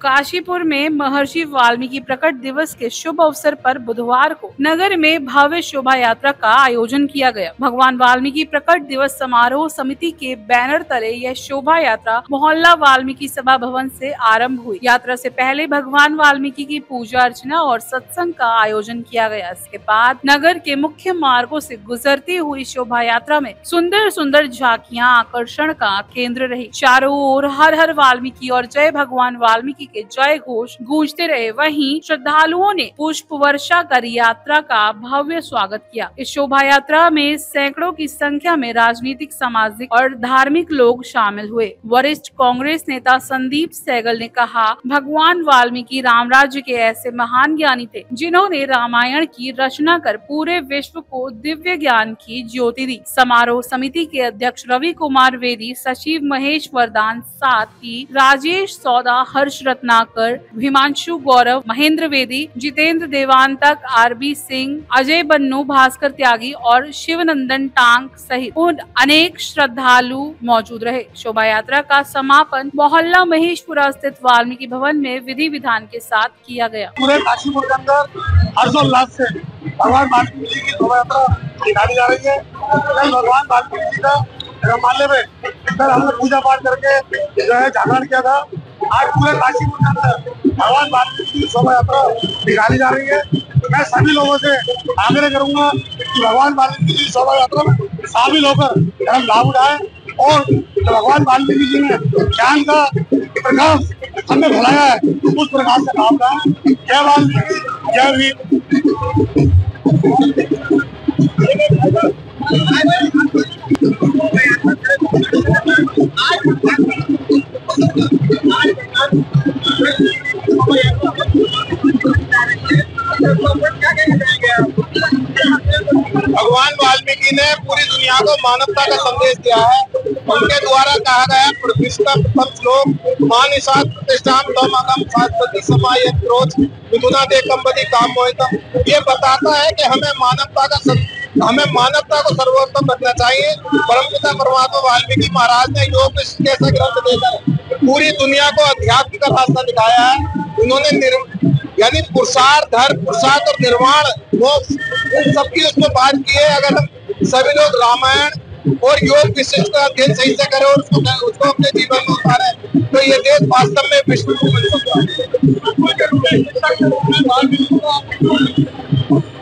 काशीपुर में महर्षि वाल्मीकि प्रकट दिवस के शुभ अवसर पर बुधवार को नगर में भव्य शोभा यात्रा का आयोजन किया गया। भगवान वाल्मीकि प्रकट दिवस समारोह समिति के बैनर तले यह शोभा यात्रा मोहल्ला वाल्मीकि सभा भवन से आरंभ हुई। यात्रा से पहले भगवान वाल्मीकि की पूजा अर्चना और सत्संग का आयोजन किया गया। इसके बाद नगर के मुख्य मार्गों से गुजरती हुई शोभा यात्रा में सुंदर सुंदर झांकियां आकर्षण का केंद्र रही। चारों ओर हर हर वाल्मीकि और जय भगवान वाल्मीकि के जय घोष गूंजते रहे। वहीं श्रद्धालुओं ने पुष्प वर्षा कर यात्रा का भव्य स्वागत किया। इस शोभा यात्रा में सैकड़ों की संख्या में राजनीतिक, सामाजिक और धार्मिक लोग शामिल हुए। वरिष्ठ कांग्रेस नेता संदीप सहगल ने कहा, भगवान वाल्मीकि राम राज्य के ऐसे महान ज्ञानी थे जिन्होंने रामायण की रचना कर पूरे विश्व को दिव्य ज्ञान की ज्योति दी। समारोह समिति के अध्यक्ष रवि कुमार वेदी, सचिव महेश वरदान, साथ ही राजेश सौदा, हर्ष रत्नाकर, हिमांशु गौरव, महेंद्र वेदी, जितेंद्र देवांतक, आरबी सिंह, अजय बन्नू, भास्कर त्यागी और शिवनंदन टांग सहित अनेक श्रद्धालु मौजूद रहे। शोभा यात्रा का समापन मोहल्ला महेशपुरा स्थित वाल्मीकि भवन में विधि विधान के साथ किया गया। पूरे काशीपुर के अंदर हर्षोल्लास से भगवान वाल्मीकि जी की शोभा यात्रा निकाली जा रही है। भगवान वाल्मीकि जी का रामालय में इधर हमने पूजा पाठ करके जो है जागरण किया था। आज पूरे काशीपुर के अंदर भगवान वाल्मीकि की शोभा यात्रा निकाली जा रही है। मैं सभी लोगों से आग्रह करूंगा कि भगवान वाल्मीकि की शोभा यात्रा में शामिल होकर लाभ उठाएं और भगवान वाल्मीकि जी ने ज्ञान का प्रकाश हमें फैलाया है, उस प्रकाश से लाभ उठाएं। जय वाल्मीकि, जय भीम। भगवान वाल्मीकि ने पूरी दुनिया को मानवता का संदेश दिया है। उनके द्वारा कहा गया प्रथम श्लोक मानिषात् प्रतिष्ठां तमगम शाश्वती समाय क्रोध विदुना दे कंबदी काम मोहितम, ये बताता है कि हमें मानवता को सर्वोत्तम रखना चाहिए। परमपिता परमात्मा वाल्मीकि महाराज ने योग जैसा ग्रंथ देकर पूरी दुनिया को अध्यात्म का रास्ता दिखाया है। उन्होंने यानी पुरुषार्थ, धर्म, पुरुषार्थ और निर्वाण, मोक्ष, इन सबकी उसमें बात की है। अगर हम सभी लोग रामायण और योग विशिष्ट का अध्ययन सही से करें और उसको अपने जीवन में उतारें तो ये देश वास्तव में विश्व को मिल सकता है।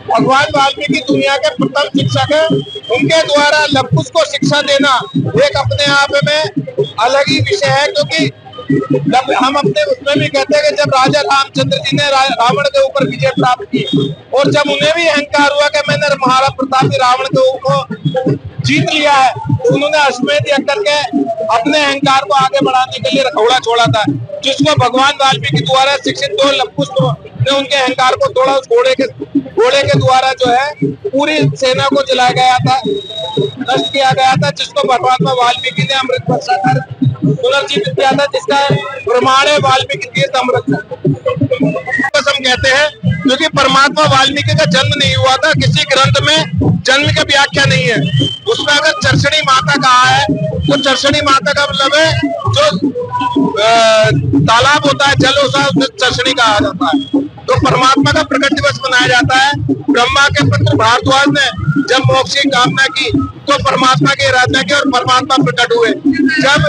भगवान वाल्मीकि दुनिया के प्रथम शिक्षक है। उनके द्वारा लवकुश को शिक्षा देना एक अपने आप में अलग ही विषय है, क्योंकि हम अपने उसमें भी कहते हैं कि जब राजा रामचंद्र जी ने रावण के ऊपर विजय प्राप्त की और जब उन्हें भी अहंकार हुआ कि मैंने महाराज प्रतापी रावण को जीत लिया है, तो उन्होंने अश्वमेध यज्ञ करके अपने अहंकार को आगे बढ़ाने के लिए रखौड़ा छोड़ा था, जिसको भगवान वाल्मीकि द्वारा शिक्षित दो लवकुश ने उनके अहंकार को तोड़ा। उस घोड़े के द्वारा जो है पूरी सेना को जलाया गया था, नष्ट किया गया था, जिसको परमात्मा वाल्मीकि ने अमृत वर्षा कर पुनर्जीवित किया था, जिसका प्रमाण है वाल्मीकि तीर्थ अमृत। हम कहते हैं क्योंकि परमात्मा वाल्मीकि का जन्म नहीं हुआ था, किसी ग्रंथ में जन्म की व्याख्या नहीं है। उसमें अगर चर्षणी माता कहा है तो चर्षणी माता का मतलब है जो तालाब होता है, जल होता है, उसे चर्षणी कहा जाता है। तो परमात्मा का प्रकट दिवस मनाया जाता है। ब्रह्मा के पुत्र भारद्वाज ने जब मोक्ष की कामना की तो परमात्मा की आराधना की और परमात्मा प्रकट हुए। जब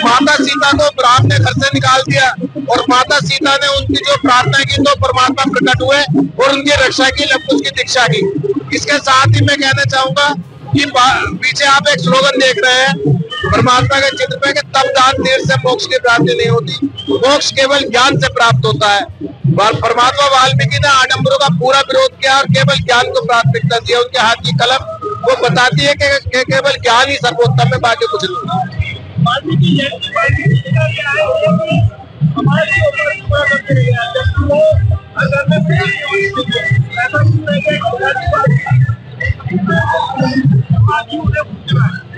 माता सीता को राम ने घर से निकाल दिया और माता सीता ने उनकी जो प्रार्थना की तो परमात्मा प्रकट हुए और उनकी रक्षा की, लवकुश की दीक्षा की। इसके साथ ही मैं कहना चाहूंगा कि पीछे आप एक स्लोगन देख रहे हैं परमात्मा के चित्र पे कि तब दान देर से मोक्ष की प्राप्ति नहीं होती, मोक्ष केवल ज्ञान से प्राप्त होता है। परमात्मा वाल्मीकि ने आडंबरों का पूरा विरोध किया और केवल ज्ञान को प्राथमिकता दी। उनके हाथ की कलम वो बताती है कि केवल ज्ञान ही सर्वोत्तम है, बाकी कुछ नहीं।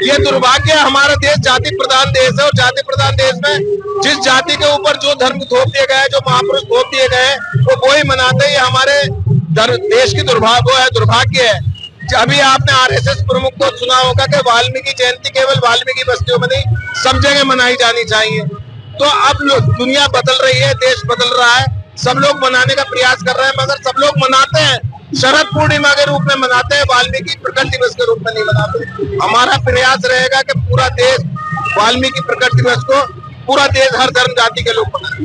ये दुर्भाग्य है, हमारा देश जाति प्रधान देश है और जाति प्रधान देश में जिस जाति के ऊपर जो धर्म थोप दिए गए, जो महापुरुष थोप दिए गए, वो ही मनाते हैं। हमारे देश की दुर्भाग्य है। अभी आपने आरएसएस प्रमुख को सुना होगा कि वाल्मीकि जयंती केवल वाल्मीकि बस्तियों में नहीं, सब जगह मनाई जानी चाहिए। तो अब दुनिया बदल रही है, देश बदल रहा है, सब लोग मनाने का प्रयास कर रहे हैं, मगर सब लोग मनाते हैं शरद पूर्णिमा के रूप में मनाते हैं, वाल्मीकि प्रकट दिवस के रूप में नहीं मनाते। हमारा प्रयास रहेगा कि पूरा देश वाल्मीकि प्रकट दिवस को, पूरा देश हर धर्म जाति के लोग मनाएं।